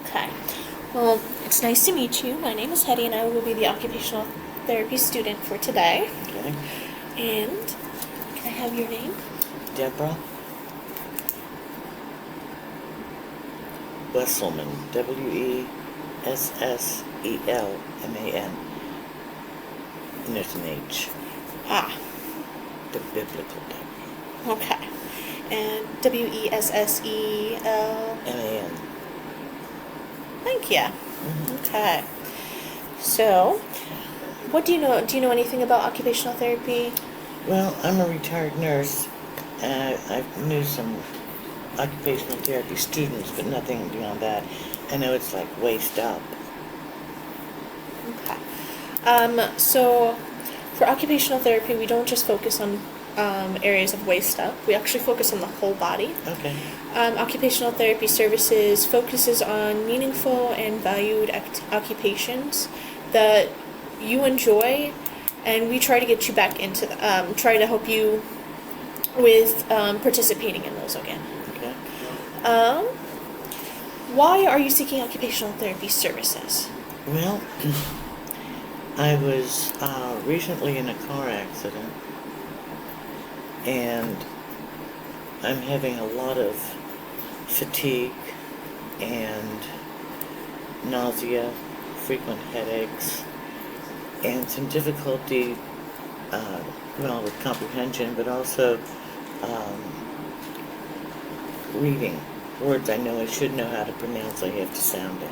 Okay. Well, it's nice to meet you. My name is Hetty, and I will be the occupational therapy student for today. Okay. And can I have your name? Deborah Wesselman. Wesselman. And there's an H. Ah, The biblical Deborah. okay. And Wessel. Man. Thank you. Mm-hmm. Okay. So, what do you know? Do you know anything about occupational therapy? Well, I'm a retired nurse. I knew some occupational therapy students, but nothing beyond that. I know it's like waist up. Okay. So for occupational therapy, we don't just focus on areas of waist up. We actually focus on the whole body. Okay. Occupational therapy services focuses on meaningful and valued occupations that you enjoy, and we try to get you back into try to help you with participating in those again. Okay. Why are you seeking occupational therapy services? Well, I was recently in a car accident, and I'm having a lot of fatigue and nausea, frequent headaches, and some difficulty with comprehension, but also reading. Words I know I should know how to pronounce, I have to sound out.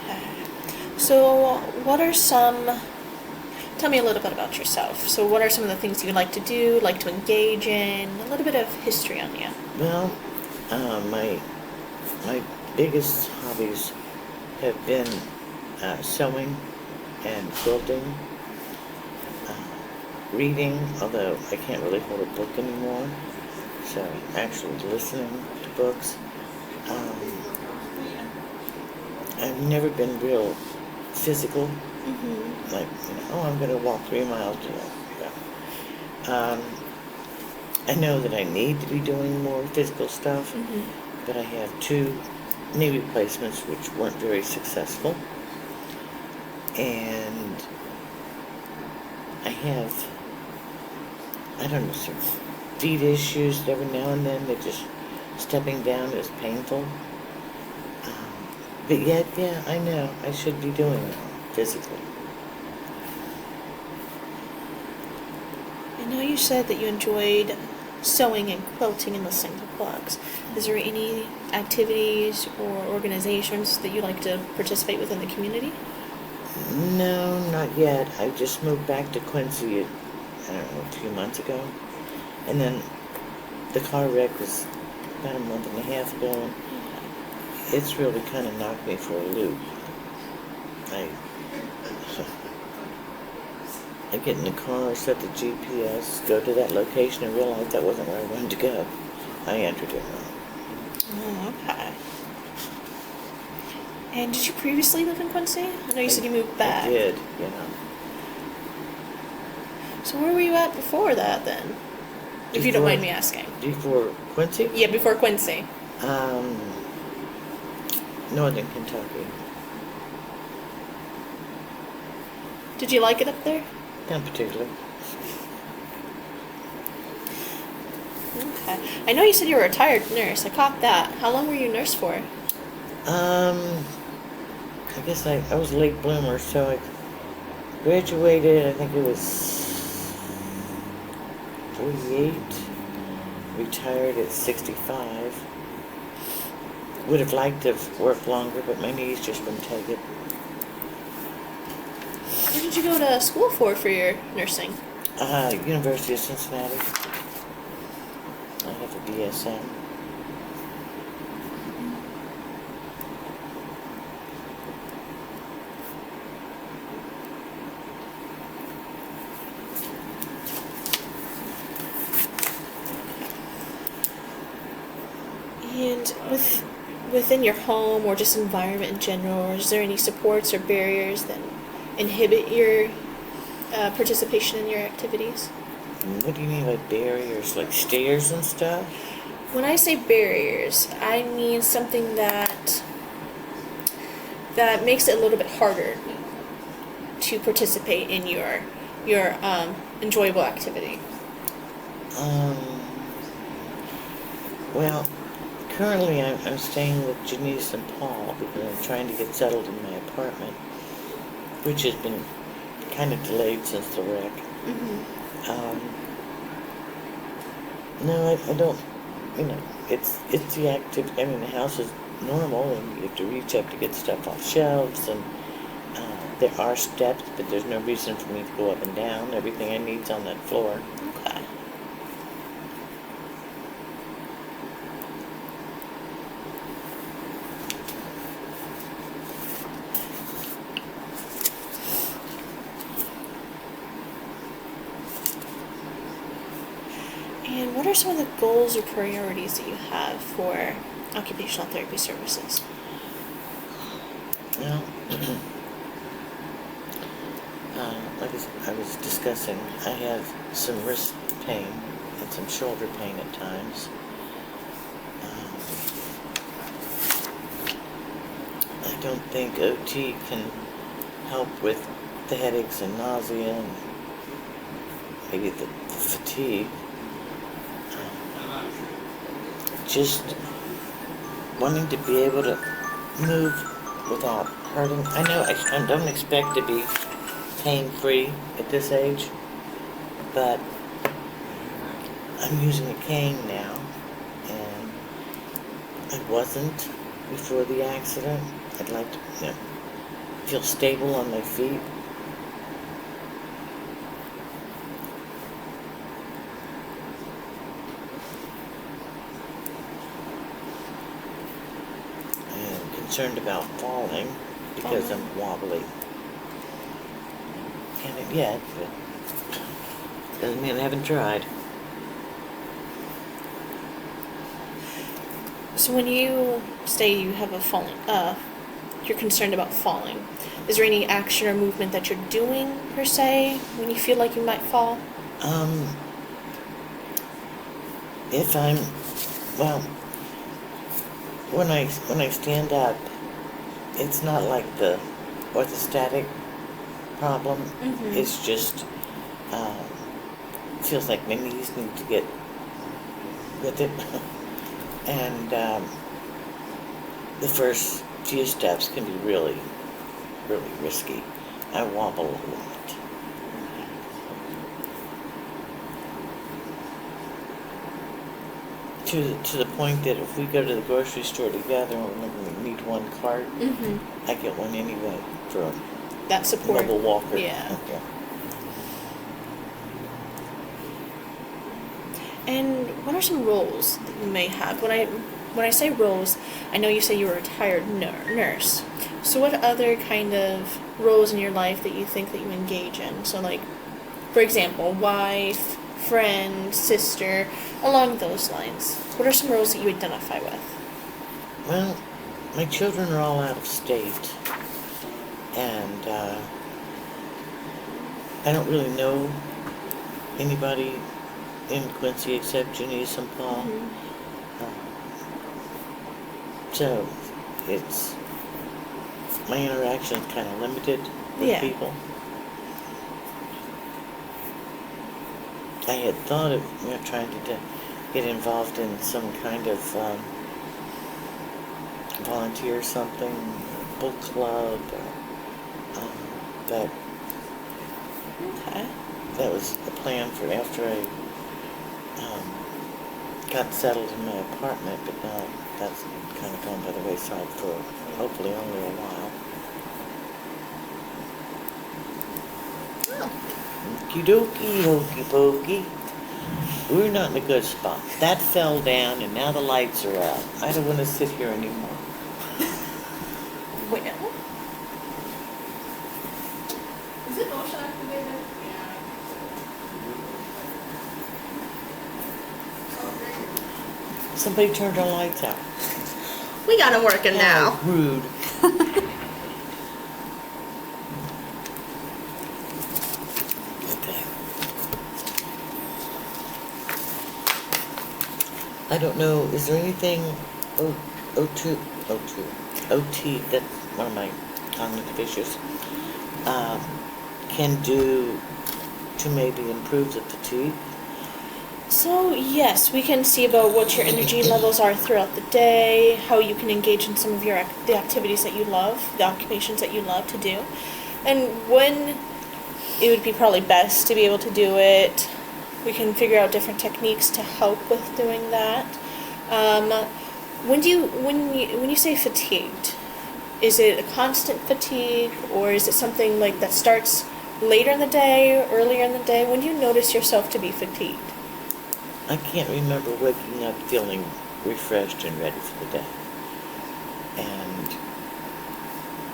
Okay. So, tell me a little bit about yourself. So, what are some of the things you like to do, like to engage in? A little bit of history on you. Well, my biggest hobbies have been sewing and quilting, reading, although I can't really hold a book anymore, so actually listening to books. I've never been real physical, like, I'm going to walk 3 miles today. I know that I need to be doing more physical stuff, but I have 2 knee replacements which weren't very successful, and I have, some feet issues that every now and then. They're just stepping down is painful. But yet, yeah, I know I should be doing it physically. I know you said that you enjoyed sewing and quilting and listening to books. Is there any activities or organizations that you like to participate with in the community? No, not yet. I just moved back to Quincy, a few months ago. And then the car wreck was about a month and a half ago. It's really kind of knocked me for a loop. I get in the car, set the GPS, go to that location, and realize that wasn't where I wanted to go. I entered it wrong. Oh, okay. And did you previously live in Quincy? I know you said you moved back. I did, So where were you at before that, then? If you don't mind me asking. Before Quincy? Yeah, before Quincy. Northern Kentucky. Did you like it up there? Not particularly. Okay. I know you said you were a retired nurse. I caught that. How long were you a nurse for? I guess I was a late bloomer, so I graduated, I think it was 48, retired at 65. Would have liked to have worked longer, but my knees just wouldn't take it. Where did you go to school for your nursing? University of Cincinnati. I have a BSN. And within your home or just environment in general, is there any supports or barriers that inhibit your participation in your activities? What do you mean by barriers? Like stairs and stuff? When I say barriers, I mean something that makes it a little bit harder to participate in your enjoyable activity. Well, currently I'm staying with Janice and Paul because I'm trying to get settled in my apartment, which has been kind of delayed since the wreck. No, I don't, it's the activity. I mean, the house is normal, and you have to reach up to get stuff off shelves, and there are steps, but there's no reason for me to go up and down. Everything I need's on that floor. Okay. And what are some of the goals or priorities that you have for occupational therapy services? Well, like I was discussing, I have some wrist pain and some shoulder pain at times. I don't think OT can help with the headaches and nausea and maybe the fatigue. Just wanting to be able to move without hurting. I know I don't expect to be pain-free at this age, but I'm using a cane now, and I wasn't before the accident. I'd like to, feel stable on my feet. I'm concerned about falling because I'm wobbly. Haven't yet, but doesn't mean I haven't tried. So when you say you have a falling, you're concerned about falling, is there any action or movement that you're doing per se when you feel like you might fall? If I'm, well, when I stand up, it's not like the orthostatic problem. It's just feels like my knees need to get with it. And the first few steps can be really, really risky. I wobble a lot. To the point that if we go to the grocery store together and we need one cart, I get one anyway for That support. mobile walker. Yeah. And what are some roles that you may have? When I say roles, I know you say you're a retired nurse. So what other kind of roles in your life that you think that you engage in? So like, for example, wife, friend, sister, along those lines. What are some roles that you identify with? Well, my children are all out of state, and I don't really know anybody in Quincy except Janice and Paul. So it's my interaction is kind of limited with people. I had thought of trying to get involved in some kind of volunteer something, book club, but that was the plan for after I got settled in my apartment, but now that's kind of gone by the wayside for hopefully only a while. Okie dokie, hokey pokey. We're not in a good spot. That fell down and now the lights are out. I don't want to sit here anymore. Well. Is it motion activated? Somebody turned our lights out. We got them working now. How rude. Okay. I don't know, is there anything O2, OT, that's one of my cognitive issues, um, can do to maybe improve the fatigue? So yes, we can see about what your energy levels are throughout the day, how you can engage in some of the activities that you love, the occupations that you love to do, and when it would be probably best to be able to do it. We can figure out different techniques to help with doing that. When you say fatigued, is it a constant fatigue, or is it something like that starts later in the day or earlier in the day? When do you notice yourself to be fatigued? I can't remember waking up feeling refreshed and ready for the day. And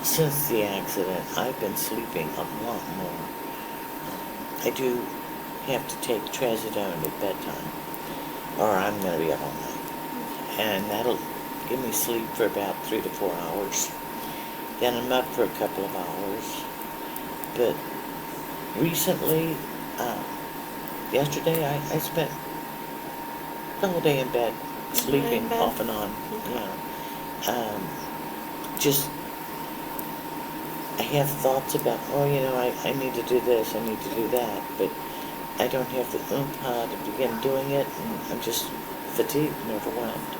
since the accident, I've been sleeping a lot more. I do have to take trazodone at bedtime, or I'm going to be up all night. And that'll give me sleep for about 3 to 4 hours. Then I'm up for a couple of hours. But recently, yesterday, I spent the whole day in bed, sleeping off and on. Just, I have thoughts about, I need to do this, I need to do that, but I don't have the oomph to begin doing it, and I'm just fatigued and overwhelmed.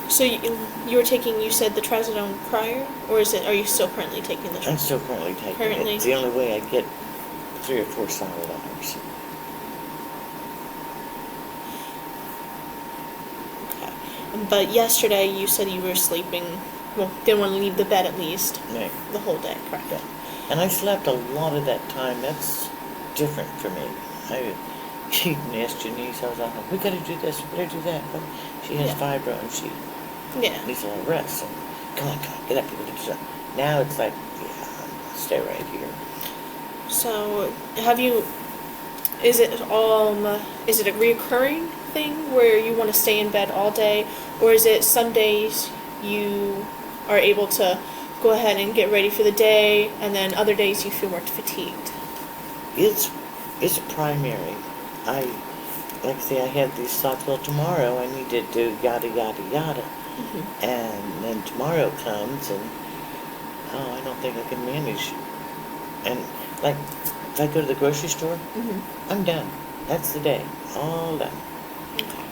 So you were taking, you said, the trazodone prior, or are you still currently taking the trazodone? I'm still currently taking it. It's the only way I get 3 or 4 solid hours. Okay. But yesterday you said you were sleeping, well, didn't want to leave the bed at least. Right. The whole day, correct? Yeah. And I slept a lot of that time. That's different for me. I even asked Janice, I was like, we gotta do this, we gotta do that. But she has fibro and she needs a little rest. And come on, get up, you gotta do something. Now it's like, stay right here. So, is it a reoccurring thing where you want to stay in bed all day, or is it some days you are able to go ahead and get ready for the day, and then other days you feel more fatigued? It's primary. Like I say, I had these thoughts, well, tomorrow I need to do yada, yada, yada. Mm-hmm. And then tomorrow comes and, I don't think I can manage. And like, if I go to the grocery store, I'm done. That's the day. All done. Okay.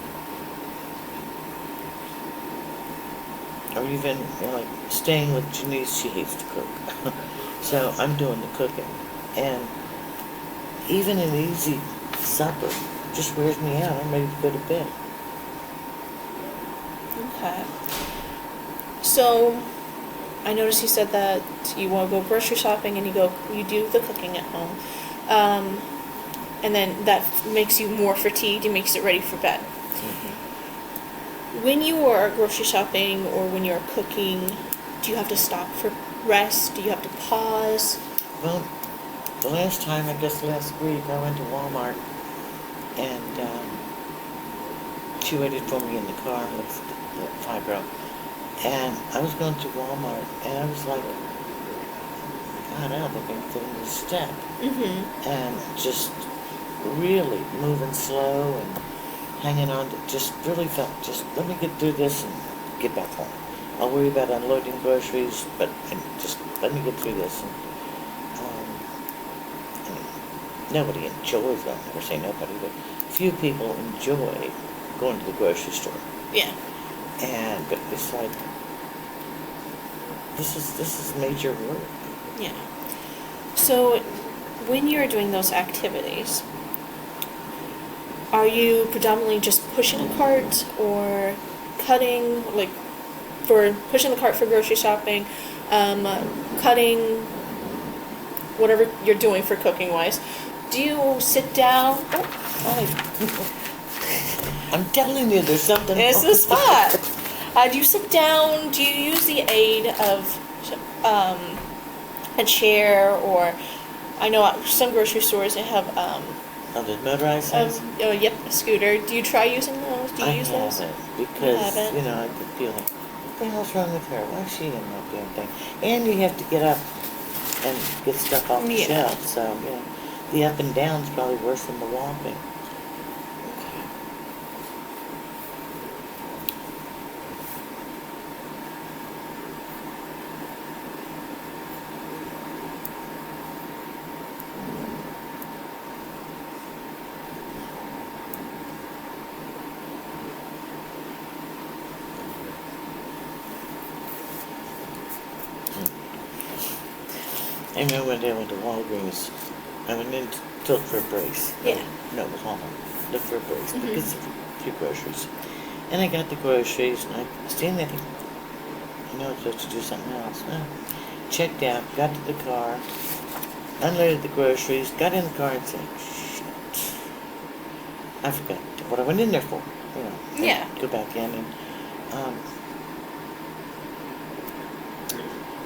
Or even, like, staying with Janice, she hates to cook. So I'm doing the cooking. And even an easy supper just wears me out. I'm ready to go to bed. Okay. So, I noticed you said that you want to go grocery shopping and you do the cooking at home. And then that makes you more fatigued, it makes it ready for bed. Mm-hmm. When you are grocery shopping or when you're cooking, do you have to stop for rest? Do you have to pause? Well, the last time, I guess last week, I went to Walmart and she waited for me in the car with the fibro. And I was going to Walmart and I was like, God, I don't think I can fit in this step. Mm-hmm. And just really moving slow and hanging on to, just really felt, just let me get through this and get back home. I'll worry about unloading groceries, but just let me get through this. And, nobody enjoys that. I never say nobody, but few people enjoy going to the grocery store. Yeah. But it's like, this is major work. Yeah. So, when you're doing those activities, are you predominantly just pushing a cart or cutting, like, for pushing the cart for grocery shopping, cutting, whatever you're doing for cooking wise? Do you sit down? I'm telling you, there's something. It's the spot. Do you sit down? Do you use the aid of a chair, or I know some grocery stores they have the motorized things? Yep, a scooter. Do you try using those? Do you use those? I haven't, because I could feel like, what the hell's wrong with her? Why is she in that damn thing? And you have to get up and get stuff off the shelf. So the up and down's probably worse than the walking. I remember one day I went to Walgreens. I went in to look for a brace. Yeah. No, it was Walmart. Look for a brace. Mhm. Get some few groceries. And I got the groceries, and I was standing there thinking, I know I'm supposed to do something else. Well, checked out, got to the car, unloaded the groceries, got in the car and said, shit. I forgot what I went in there for. You know. Yeah. Go back in and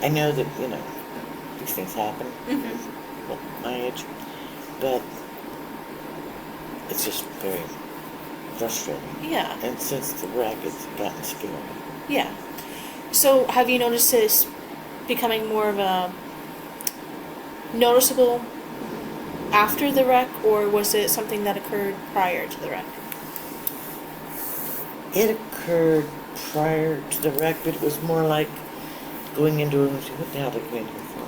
I know that, you know, these things happen. Mm-hmm. Well, my age. But it's just very frustrating. Yeah. And since the wreck, it's gotten scary. Yeah. So have you noticed this becoming more of a noticeable after the wreck, or was it something that occurred prior to the wreck? It occurred prior to the wreck, but it was more like going into a room and saying, what the hell did I come in here for?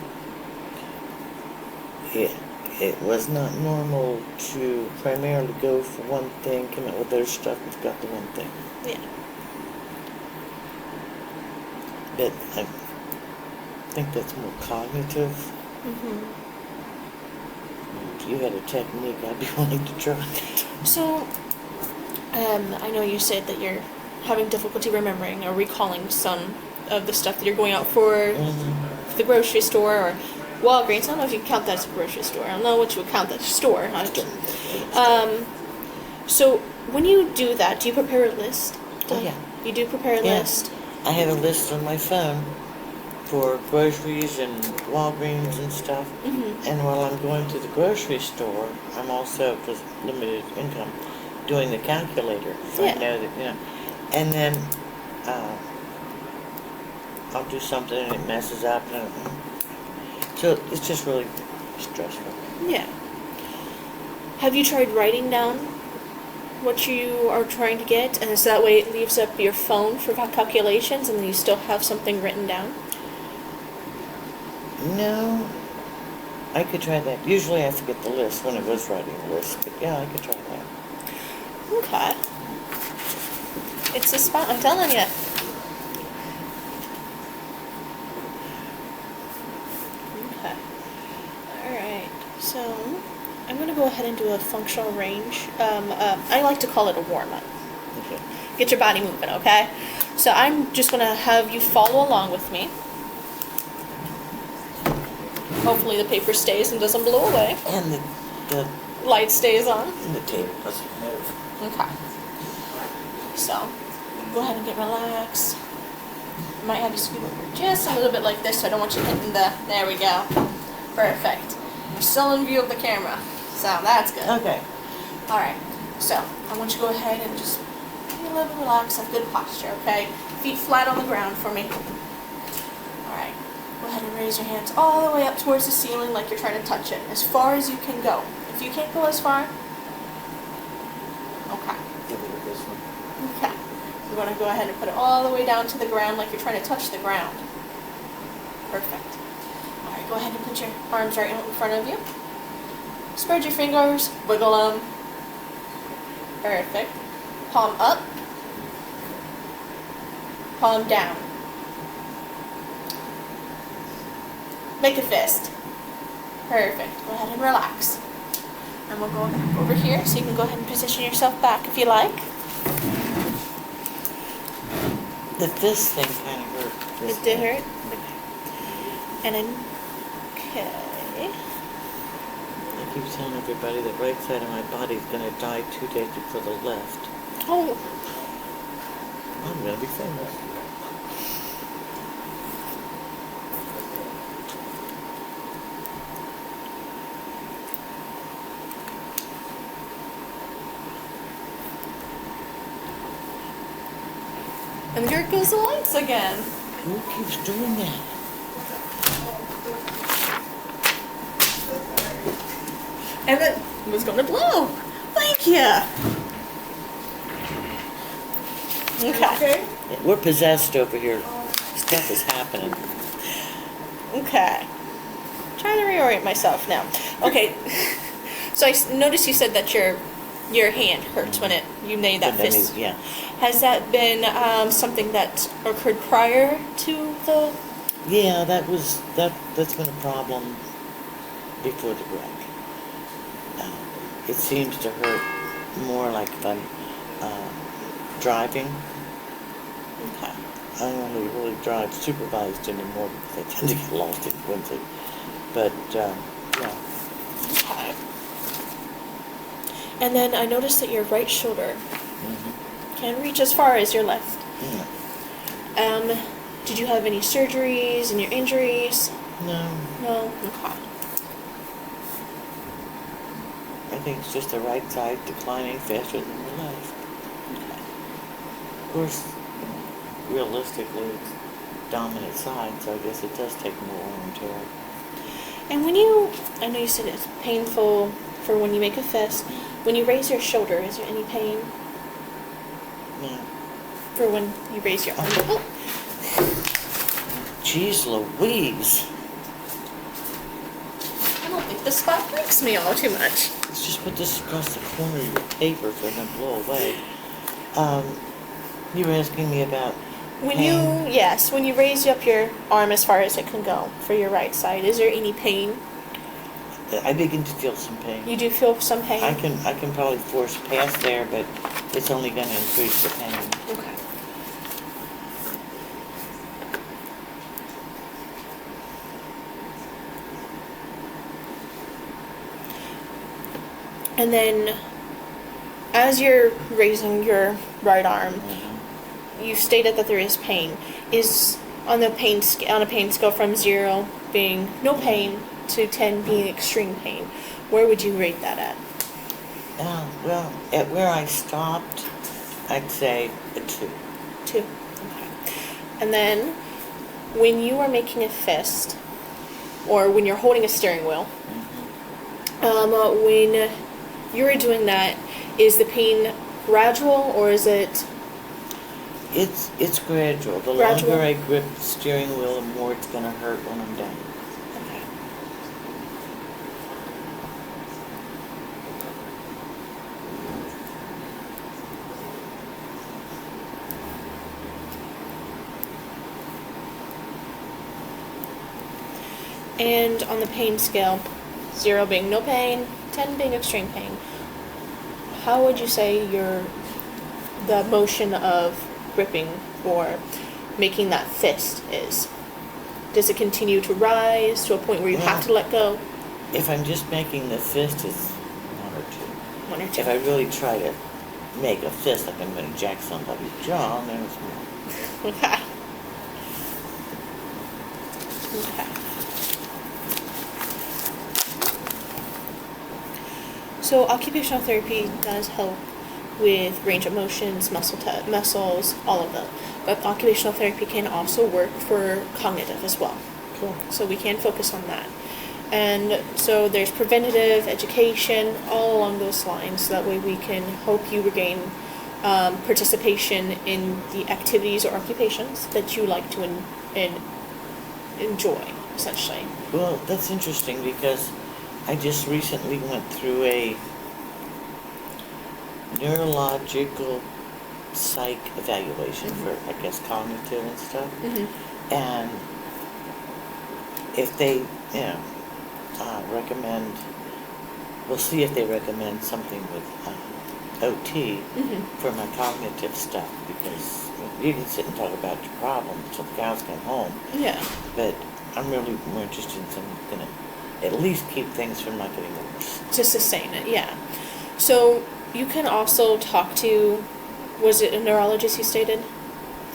It was not normal to primarily go for one thing, come out with other stuff, and forgot the one thing. Yeah. But I think that's more cognitive. Mm-hmm. If you had a technique, I'd be willing to try it. So, I know you said that you're having difficulty remembering or recalling some of the stuff that you're going out for Mm-hmm. the grocery store or Walgreens. I don't know if you can count that as a grocery store. I don't know what you would count that as a store. So when you do that, do you prepare a list? Oh, yeah. You do prepare a Yeah. list? I have a list on my phone for groceries and Walgreens and stuff. Mm-hmm. And while I'm going to the grocery store, I'm also, because limited income, doing the calculator. So Yeah. I know that, you know. And then I'll do something and it messes up. And so it's just really stressful. Yeah. Have you tried writing down what you are trying to get, and so that way it leaves up your phone for calculations, and then you still have something written down? No, I could try that. Usually I forget the list when I was writing the list, but yeah, I could try that. Okay. It's a spot, I'm telling you. Okay. Alright, so I'm going to go ahead and do a functional range. I like to call it a warm-up. Okay. Get your body moving, okay? So I'm just going to have you follow along with me. Hopefully the paper stays and doesn't blow away. And the Light stays on. and the table doesn't move. Okay. So, go ahead and get relaxed. I might have you scoot over just a little bit like this, so I don't want you hitting the... There we go. Perfect. You're still in view of the camera, so that's good. Okay. Alright, so I want you to go ahead and just be a little bit relaxed, have good posture, okay? Feet flat on the ground for me. Alright, go ahead and raise your hands all the way up towards the ceiling like you're trying to touch it, as far as you can go. If you can't go as far, okay. This one. Okay. You're going to go ahead and put it all the way down to the ground like you're trying to touch the ground. Perfect. Alright, go ahead and put your arms right in front of you. Spread your fingers, wiggle them. Perfect. Palm up. Palm down. Make a fist. Perfect. Go ahead and relax. And we'll go over here so you can go ahead and position yourself back if you like. This thing kind of hurt. It did hurt? Okay. And then, okay. I keep telling everybody the right side of my body is going to die 2 days before the left. Oh, I'm going to be famous. and there goes the lights again. Who keeps doing that? And it was going to blow. Thank you. Okay. Yeah, we're possessed over here. Stuff is happening. Okay. Trying to reorient myself now. Okay. So I noticed you said that your hand hurts when you made that But then fist. yeah. Has that been something that occurred prior to the? Yeah, that's been a problem before the wreck. It seems to hurt more like if I'm driving. Okay. I only really drive supervised anymore because I tend to get lost in Quincy. But, yeah. Okay. And then I noticed that your right shoulder can reach as far as your left. Yeah. Did you have any surgeries and your injuries? No, No? Okay. I think it's just the right side declining faster than the left. Of course, realistically, it's dominant side, so I guess it does take more wear and tear. And I know you said it's painful for when you make a fist. When you raise your shoulder, is there any pain No. for when you raise your arm? Oh. Jeez Louise. I don't think this spot breaks me all too much. Let's just put this across the corner of your paper so it doesn't blow away. You were asking me about pain. When you raise up your arm as far as it can go for your right side, is there any pain? I begin to feel some pain. You do feel some pain? I can probably force past there, but it's only going to increase the pain. Okay. And then, as you're raising your right arm, you stated that there is pain. Is on a pain scale from 0 being no pain to 10 being extreme pain, where would you rate that at? Well, at where I stopped, I'd say a 2. 2. Okay. And then, when you are making a fist, or when you're holding a steering wheel, when you're doing that, is the pain gradual or is it? It's gradual. The longer I grip the steering wheel, the more it's going to hurt when I'm down. Okay. And on the pain scale, 0 being no pain, 10 being extreme pain, how would you say the motion of gripping or making that fist is? Does it continue to rise to a point where you have to let go? If I'm just making the fist, it's 1 or 2. 1 or 2. If I really try to make a fist, like I'm going to jack somebody's jaw, then it's more. Okay. Okay. So occupational therapy does help with range of motions, muscles, all of them. But occupational therapy can also work for cognitive as well. Cool. So we can focus on that. And so there's preventative education all along those lines. So that way we can help you regain participation in the activities or occupations that you like to enjoy, essentially. Well, that's interesting because I just recently went through a neurological psych evaluation for, I guess, cognitive and stuff. And if they, recommend, we'll see if they recommend something with OT for my cognitive stuff, because you can sit and talk about your problems till the cows come home. Yeah. But I'm really more interested in something that's going to at least keep things from not getting worse. To sustain it, yeah. So you can also talk to, was it a neurologist you stated?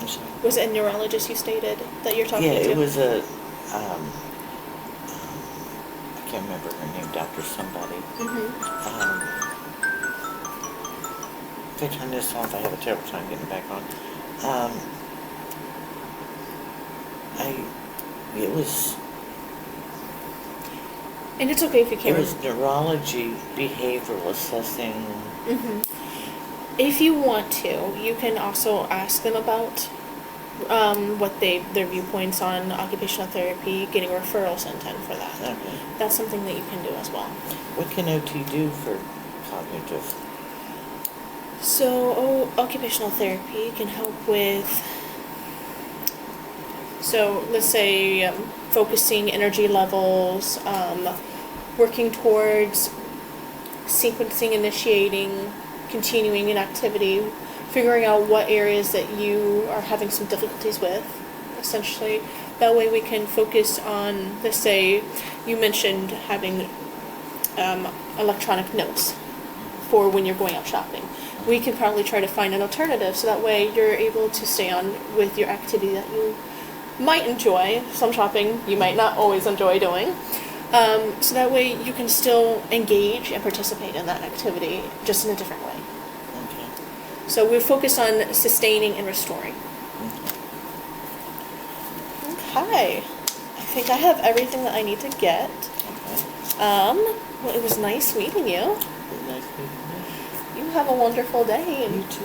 I'm sorry. Was it a neurologist you stated that you're talking to? Yeah, it was a, I can't remember her name, Dr. somebody. If I turn this off, I have a terrible time getting back on. It was... And it's okay if you can't. It was neurology, behavioral assessing. If you want to, you can also ask them about what their viewpoints on occupational therapy, getting referrals sent in for that. Okay. That's something that you can do as well. What can OT do for cognitive? So, occupational therapy can help with, so let's say focusing energy levels, working towards sequencing, initiating, continuing an activity, figuring out what areas that you are having some difficulties with, essentially. That way we can focus on, let's say, you mentioned having electronic notes for when you're going out shopping. We can probably try to find an alternative so that way you're able to stay on with your activity that you might enjoy. Some shopping you might not always enjoy doing. So that way you can still engage and participate in that activity just in a different way. Okay. So we're focused on sustaining and restoring. Okay. I think I have everything that I need to get. Okay. Well, it was nice meeting you. Nice meeting You have a wonderful day. you. You too.